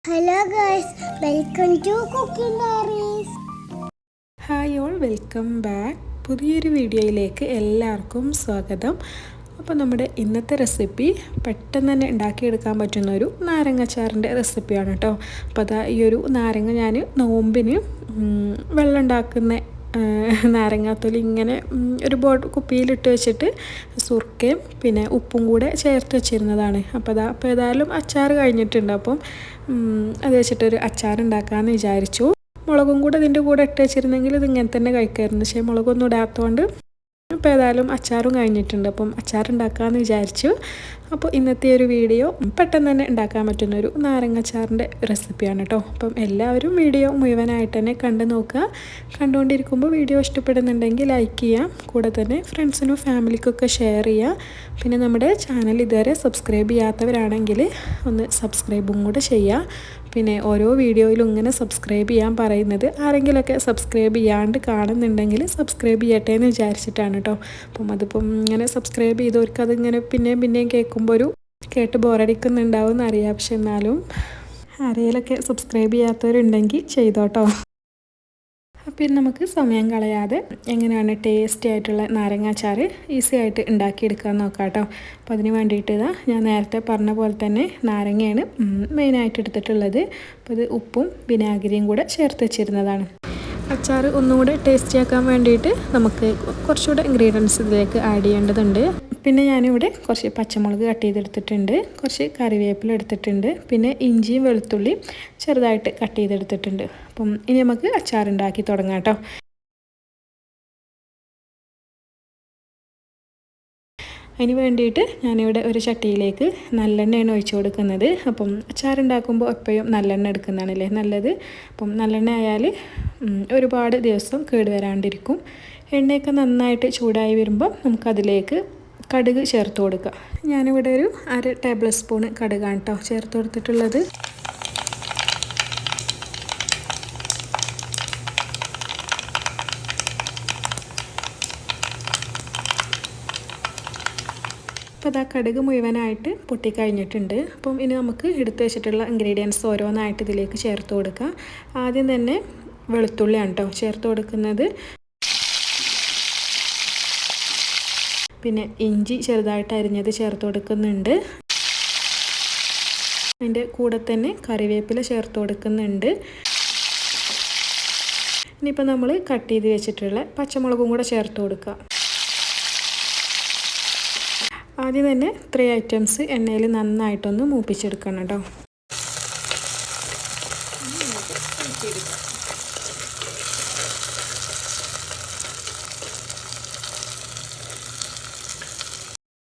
Hello guys, welcome to cooking diaries. Hi all, welcome back. പുതിയൊരു വീഡിയോയിലേക്ക് എല്ലാവർക്കും സ്വാഗതം. അപ്പോൾ നമ്മുടെ ഇന്നത്തെ റെസിപ്പി പെട്ടെന്ന് തന്നെ ഉണ്ടാക്കിയെടുക്കാൻ പറ്റുന്ന ഒരു നാരങ്ങാച്ചാറിൻ്റെ റെസിപ്പിയാണ് കേട്ടോ. അപ്പോൾ അതാ ഈ ഒരു നാരങ്ങ ഞാൻ നോമ്പിന് വെള്ളം ഉണ്ടാക്കുന്ന നാരങ്ങാത്തൊലി ഇങ്ങനെ ഒരു കുപ്പിയിലിട്ട് വെച്ചിട്ട് സുർക്കയും പിന്നെ ഉപ്പും കൂടെ ചേർത്ത് വെച്ചിരുന്നതാണ്. അപ്പോൾ ഏതായാലും അച്ചാർ കഴിഞ്ഞിട്ടുണ്ട്. അപ്പം അത് വെച്ചിട്ടൊരു അച്ചാർ ഉണ്ടാക്കാമെന്ന് വിചാരിച്ചു. മുളകും കൂടെ ഇതിൻ്റെ കൂടെ ഇട്ട് വെച്ചിരുന്നെങ്കിൽ ഇത് ഇങ്ങനെ തന്നെ കഴിക്കായിരുന്നു. പക്ഷേ മുളകൊന്നും ഇടാത്തതുകൊണ്ട് അപ്പോൾ ഏതായാലും അച്ചാറും കഴിഞ്ഞിട്ടുണ്ട്. അപ്പം അച്ചാറുണ്ടാക്കാമെന്ന് വിചാരിച്ചു. അപ്പോൾ ഇന്നത്തെ ഒരു വീഡിയോ പെട്ടെന്ന് തന്നെ ഉണ്ടാക്കാൻ പറ്റുന്ന ഒരു നാരങ്ങാച്ചാറിൻ്റെ റെസിപ്പിയാണ് കേട്ടോ. അപ്പം എല്ലാവരും വീഡിയോ മുഴുവനായിട്ട് തന്നെ കണ്ടു നോക്കുക. കണ്ടുകൊണ്ടിരിക്കുമ്പോൾ വീഡിയോ ഇഷ്ടപ്പെടുന്നുണ്ടെങ്കിൽ ലൈക്ക് ചെയ്യാം. കൂടെ തന്നെ ഫ്രണ്ട്സിനും ഫാമിലിക്കൊക്കെ ഷെയർ ചെയ്യുക. പിന്നെ നമ്മുടെ ചാനൽ ഇതുവരെ സബ്സ്ക്രൈബ് ചെയ്യാത്തവരാണെങ്കിൽ ഒന്ന് സബ്സ്ക്രൈബും കൂടെ ചെയ്യുക. പിന്നെ ഓരോ വീഡിയോയിലും ഇങ്ങനെ സബ്സ്ക്രൈബ് ചെയ്യാൻ പറയുന്നത് ആരെങ്കിലുമൊക്കെ സബ്സ്ക്രൈബ് ചെയ്യാണ്ട് കാണുന്നുണ്ടെങ്കിൽ സബ്സ്ക്രൈബ് ചെയ്യട്ടെ എന്ന് വിചാരിച്ചിട്ടാണ് കേട്ടോ. അപ്പം അതിപ്പം ഇങ്ങനെ സബ്സ്ക്രൈബ് ചെയ്തവർക്ക് അതിങ്ങനെ പിന്നെയും കേൾക്കുമ്പോൾ ഒരു കേട്ട് ബോറടിക്കുന്നുണ്ടാവും എന്നറിയാം. പക്ഷെ എന്നാലും ആരെങ്കിലൊക്കെ സബ്സ്ക്രൈബ് ചെയ്യാത്തവരുണ്ടെങ്കിൽ ചെയ്തോട്ടോ. പിന്നെ നമുക്ക് സമയം കളയാതെ എങ്ങനെയാണ് ടേസ്റ്റി ആയിട്ടുള്ള നാരങ്ങാച്ചാർ ഈസി ആയിട്ട് ഉണ്ടാക്കിയെടുക്കാൻ നോക്കാം കേട്ടോ. അപ്പോൾ അതിന് വേണ്ടിയിട്ട് ഞാൻ നേരത്തെ പറഞ്ഞ പോലെ തന്നെ നാരങ്ങയാണ് മെയിനായിട്ട് എടുത്തിട്ടുള്ളത്. അപ്പോൾ ഇത് ഉപ്പും വിനാഗിരിയും കൂടെ ചേർത്ത് വെച്ചിരുന്നതാണ്. അച്ചാർ ഒന്നുകൂടെ ടേസ്റ്റി ആക്കാൻ വേണ്ടിയിട്ട് നമുക്ക് കുറച്ചുകൂടെ ഇൻഗ്രീഡിയൻസ് ഇതിലേക്ക് ആഡ് ചെയ്യേണ്ടതുണ്ട്. പിന്നെ ഞാനിവിടെ കുറച്ച് പച്ചമുളക് കട്ട് ചെയ്തെടുത്തിട്ടുണ്ട്, കുറച്ച് കറിവേപ്പില എടുത്തിട്ടുണ്ട്, പിന്നെ ഇഞ്ചിയും വെളുത്തുള്ളിയും ചെറുതായിട്ട് കട്ട് ചെയ്തെടുത്തിട്ടുണ്ട്. അപ്പം ഇനി നമുക്ക് അച്ചാറുണ്ടാക്കി തുടങ്ങാം കേട്ടോ. അതിന് വേണ്ടിയിട്ട് ഞാനിവിടെ ഒരു ചട്ടിയിലേക്ക് നല്ലെണ്ണയാണ് ഒഴിച്ചു കൊടുക്കുന്നത്. അപ്പം അച്ചാറുണ്ടാക്കുമ്പോൾ എപ്പോഴും നല്ലെണ്ണ എടുക്കുന്നതാണല്ലേ നല്ലത്. അപ്പം നല്ലെണ്ണ ആയാൽ ഒരുപാട് ദിവസം കേടുവരാണ്ടിരിക്കും. എണ്ണയൊക്കെ നന്നായിട്ട് ചൂടായി വരുമ്പം നമുക്കതിലേക്ക് കടുക് ചേർത്ത് കൊടുക്കുക. ഞാനിവിടെ ഒരു 1/2 ടേബിൾ സ്പൂൺ കടുകാണ് കേട്ടോ ചേർത്ത് കൊടുത്തിട്ടുള്ളത്. അപ്പോൾ അതാ കടുക് മുഴുവനായിട്ട് പൊട്ടിക്കഴിഞ്ഞിട്ടുണ്ട്. അപ്പം ഇനി നമുക്ക് എടുത്ത് വെച്ചിട്ടുള്ള ഇൻഗ്രീഡിയൻസ് ഓരോന്നായിട്ട് ഇതിലേക്ക് ചേർത്ത് കൊടുക്കാം. ആദ്യം തന്നെ വെളുത്തുള്ളിയാണ് കേട്ടോ ചേർത്ത് കൊടുക്കുന്നത്. പിന്നെ ഇഞ്ചി ചെറുതായിട്ട് അരിഞ്ഞത് ചേർത്ത് കൊടുക്കുന്നുണ്ട്. അതിൻ്റെ കൂടെ തന്നെ കറിവേപ്പില ചേർത്ത് കൊടുക്കുന്നുണ്ട്. ഇനിയിപ്പോൾ നമ്മൾ കട്ട് ചെയ്ത് വെച്ചിട്ടുള്ള പച്ചമുളകും കൂടെ ചേർത്ത് കൊടുക്കുക. ആദ്യം തന്നെ 3 ഐറ്റംസ് എണ്ണയിൽ നന്നായിട്ടൊന്ന് മൂപ്പിച്ചെടുക്കണം കേട്ടോ.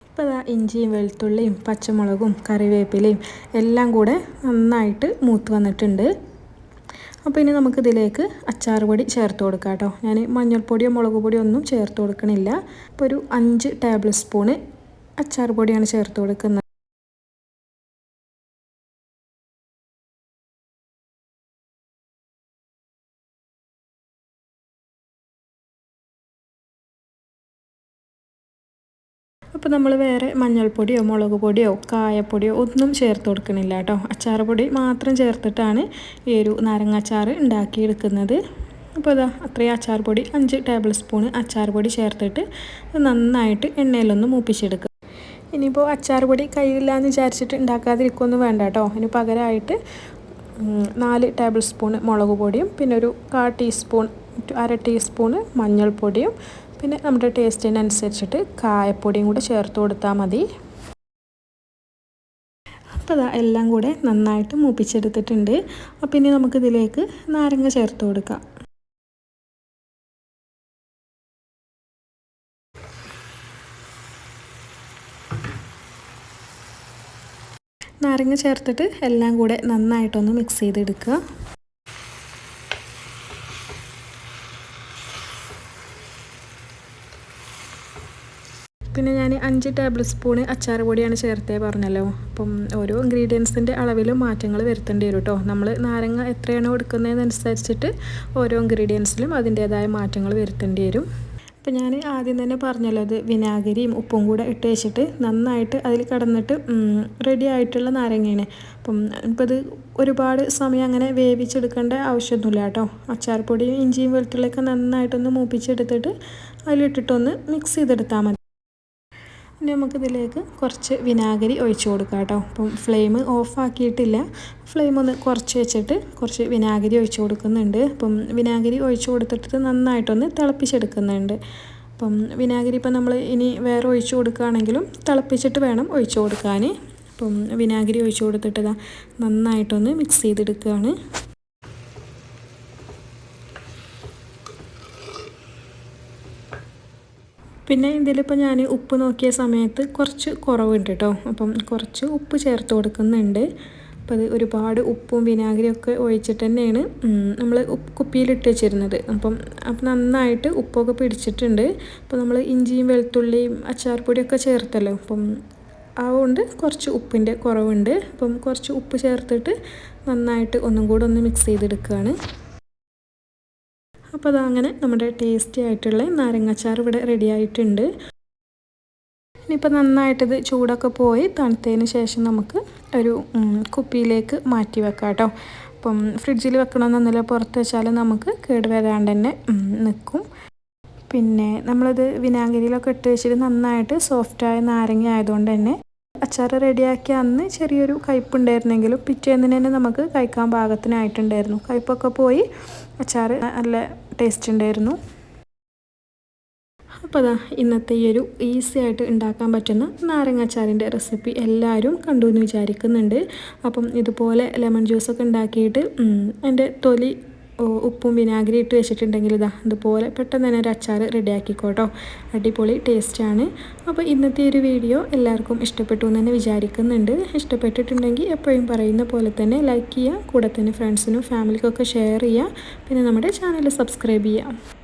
ഇപ്പോൾ ഇഞ്ചിയും വെളുത്തുള്ളിയും പച്ചമുളകും കറിവേപ്പിലയും എല്ലാം കൂടെ നന്നായിട്ട് മൂത്ത് വന്നിട്ടുണ്ട്. അപ്പോൾ ഇനി നമുക്കിതിലേക്ക് അച്ചാർ പൊടി ചേർത്ത് കൊടുക്കാം കേട്ടോ. ഞാൻ മഞ്ഞൾപ്പൊടിയോ മുളക് പൊടിയോ ഒന്നും ചേർത്ത് കൊടുക്കണില്ല. ഇപ്പോൾ ഒരു 5 ടേബിൾ സ്പൂണ് അച്ചാർ പൊടിയാണ് ചേർത്ത് കൊടുക്കുന്നത്. അപ്പോൾ നമ്മൾ വേറെ മഞ്ഞൾപ്പൊടിയോ മുളക് പൊടിയോ കായപ്പൊടിയോ ഒന്നും ചേർത്ത് കൊടുക്കണില്ല കേട്ടോ. അച്ചാർ പൊടി മാത്രം ചേർത്തിട്ടാണ് ഈ ഒരു നാരങ്ങാച്ചാർ ഉണ്ടാക്കിയെടുക്കുന്നത്. അപ്പോൾ ഇതാ അത്രയും അച്ചാർ പൊടി 5 ടേബിൾ സ്പൂണ് അച്ചാർ പൊടി ചേർത്തിട്ട് നന്നായിട്ട് എണ്ണയിലൊന്ന് മൂപ്പിച്ചെടുക്കുക. ഇനിയിപ്പോൾ അച്ചാർ പൊടി കയ്യിലില്ലാന്ന് വിചാരിച്ചിട്ട് ഉണ്ടാക്കാതിരിക്കുകയൊന്നും വേണ്ട കേട്ടോ. അതിന് പകരമായിട്ട് 4 ടേബിൾ സ്പൂണ് മുളക് പൊടിയും പിന്നെ ഒരു 1/2 ടീസ്പൂണ് മഞ്ഞൾപ്പൊടിയും പിന്നെ നമ്മുടെ ടേസ്റ്റിനനുസരിച്ചിട്ട് കായപ്പൊടിയും കൂടെ ചേർത്ത് കൊടുത്താൽ മതി. അപ്പോൾ എല്ലാം കൂടെ നന്നായിട്ട് മൂപ്പിച്ചെടുത്തിട്ടുണ്ട്. അപ്പോൾ ഇനി നമുക്കിതിലേക്ക് നാരങ്ങ ചേർത്ത് കൊടുക്കാം. നാരങ്ങ ചേർത്തിട്ട് എല്ലാം കൂടെ നന്നായിട്ടൊന്ന് മിക്സ് ചെയ്തെടുക്കുക. പിന്നെ ഞാൻ 5 ടേബിൾ സ്പൂണ് അച്ചാർ പൊടിയാണ് ചേർത്തേ പറഞ്ഞല്ലോ. അപ്പം ഓരോ ഇൻഗ്രീഡിയൻസിൻ്റെ അളവിലും മാറ്റങ്ങൾ വരുത്തേണ്ടി വരും കേട്ടോ. നമ്മൾ നാരങ്ങ എത്രയാണോ എടുക്കുന്നതിനനുസരിച്ചിട്ട് ഓരോ ഇൻഗ്രീഡിയൻസിലും അതിൻ്റേതായ മാറ്റങ്ങൾ വരുത്തേണ്ടി വരും. അപ്പോൾ ഞാൻ ആദ്യം തന്നെ പറഞ്ഞല്ലോ അത് വിനാഗിരിയും ഉപ്പും കൂടെ ഇട്ട് വെച്ചിട്ട് നന്നായിട്ട് അതിൽ കിടന്നിട്ട് റെഡി ആയിട്ടുള്ള നാരങ്ങയാണ്. അപ്പം ഇപ്പോൾ ഇത് ഒരുപാട് സമയം അങ്ങനെ വേവിച്ചെടുക്കേണ്ട ആവശ്യമൊന്നുമില്ല കേട്ടോ. അച്ചാർപ്പൊടിയും ഇഞ്ചിയും വെളുത്തുള്ളിയൊക്കെ നന്നായിട്ടൊന്ന് മൂപ്പിച്ചെടുത്തിട്ട് അതിലിട്ടിട്ടൊന്ന് മിക്സ് ചെയ്തെടുത്താൽ മതി. ഇനി നമുക്കിതിലേക്ക് കുറച്ച് വിനാഗിരി ഒഴിച്ച് കൊടുക്കാം കേട്ടോ. അപ്പം ഫ്ലെയിം ഓഫാക്കിയിട്ടില്ല, ഫ്ലെയിം ഒന്ന് കുറച്ച് വെച്ചിട്ട് കുറച്ച് വിനാഗിരി ഒഴിച്ച് കൊടുക്കുന്നുണ്ട്. അപ്പം വിനാഗിരി ഒഴിച്ച് കൊടുത്തിട്ട് നന്നായിട്ടൊന്ന് തിളപ്പിച്ചെടുക്കുന്നുണ്ട്. അപ്പം വിനാഗിരി ഇപ്പം നമ്മൾ ഇനി വേറെ ഒഴിച്ച് കൊടുക്കുകയാണെങ്കിലും തിളപ്പിച്ചിട്ട് വേണം ഒഴിച്ച് കൊടുക്കാൻ. അപ്പം വിനാഗിരി ഒഴിച്ച് കൊടുത്തിട്ട് നന്നായിട്ടൊന്ന് മിക്സ് ചെയ്തെടുക്കുകയാണ്. പിന്നെ ഇതിലിപ്പോൾ ഞാൻ ഉപ്പ് നോക്കിയ സമയത്ത് കുറച്ച് കുറവുണ്ട് കേട്ടോ. അപ്പം കുറച്ച് ഉപ്പ് ചേർത്ത് കൊടുക്കുന്നുണ്ട്. അപ്പോൾ അത് ഒരുപാട് ഉപ്പും വിനാഗിരിയൊക്കെ ഒഴിച്ചിട്ട് തന്നെയാണ് നമ്മൾ കുപ്പിയിലിട്ട് വെച്ചിരുന്നത്. അപ്പം നന്നായിട്ട് ഉപ്പൊക്കെ പിടിച്ചിട്ടുണ്ട്. അപ്പോൾ നമ്മൾ ഇഞ്ചിയും വെളുത്തുള്ളിയും അച്ചാർപ്പൊടിയൊക്കെ ചേർത്തല്ലോ, അപ്പം അതുകൊണ്ട് കുറച്ച് ഉപ്പിൻ്റെ കുറവുണ്ട്. അപ്പം കുറച്ച് ഉപ്പ് ചേർത്തിട്ട് നന്നായിട്ട് ഒന്നും കൂടെ ഒന്ന് മിക്സ് ചെയ്തെടുക്കുകയാണ്. അപ്പോൾ അതങ്ങനെ നമ്മുടെ ടേസ്റ്റി ആയിട്ടുള്ള നാരങ്ങാച്ചാർ ഇവിടെ റെഡി ആയിട്ടുണ്ട്. ഇനിയിപ്പോൾ നന്നായിട്ടിത് ചൂടൊക്കെ പോയി തണുത്തതിന് ശേഷം നമുക്ക് ഒരു കുപ്പിയിലേക്ക് മാറ്റി വെക്കാം കേട്ടോ. അപ്പം ഫ്രിഡ്ജിൽ വെക്കണമെന്നൊന്നുമില്ല, പുറത്ത് വെച്ചാൽ നമുക്ക് കേടുവരാണ്ട് തന്നെ നിൽക്കും. പിന്നെ നമ്മളിത് വിനാഗിരിയിലൊക്കെ ഇട്ട് വെച്ചിട്ട് നന്നായിട്ട് സോഫ്റ്റായ നാരങ്ങ ആയതുകൊണ്ട് തന്നെ അച്ചാർ റെഡിയാക്കിയ അന്ന് ചെറിയൊരു കയ്പ്പുണ്ടായിരുന്നെങ്കിലും പിറ്റേന്ന് തന്നെ നമുക്ക് കഴിക്കാൻ പാകത്തിനായിട്ടുണ്ടായിരുന്നു. കയ്പ്പൊക്കെ പോയി അച്ചാർ നല്ല ടേസ്റ്റ് ഉണ്ടായിരുന്നു. അപ്പോൾ അതാ ഇന്നത്തെ ഈ ഒരു ഈസി ആയിട്ട് ഉണ്ടാക്കാൻ പറ്റുന്ന നാരങ്ങാച്ചാറിൻ്റെ റെസിപ്പി എല്ലാവരും കണ്ടു എന്ന് വിചാരിക്കുന്നുണ്ട്. അപ്പം ഇതുപോലെ ലെമൺ ജ്യൂസൊക്കെ ഉണ്ടാക്കിയിട്ട് എൻ്റെ തൊലി ഉപ്പും വിനാഗിരി ഇട്ട് വെച്ചിട്ടുണ്ടെങ്കിൽ ഇതുപോലെ പെട്ടെന്ന് തന്നെ ഒരു അച്ചാർ റെഡിയാക്കിക്കോട്ടോ. അടിപൊളി ടേസ്റ്റാണ്. അപ്പോൾ ഇന്നത്തെ ഒരു വീഡിയോ എല്ലാവർക്കും ഇഷ്ടപ്പെട്ടു എന്ന് തന്നെ വിചാരിക്കുന്നുണ്ട്. ഇഷ്ടപ്പെട്ടിട്ടുണ്ടെങ്കിൽ എപ്പോഴും പറയുന്ന പോലെ തന്നെ ലൈക്ക് ചെയ്യുക, കൂടെ തന്നെ ഫ്രണ്ട്സിനും ഫാമിലിക്കൊക്കെ ഷെയർ ചെയ്യുക. പിന്നെ നമ്മുടെ ചാനൽ സബ്സ്ക്രൈബ് ചെയ്യുക.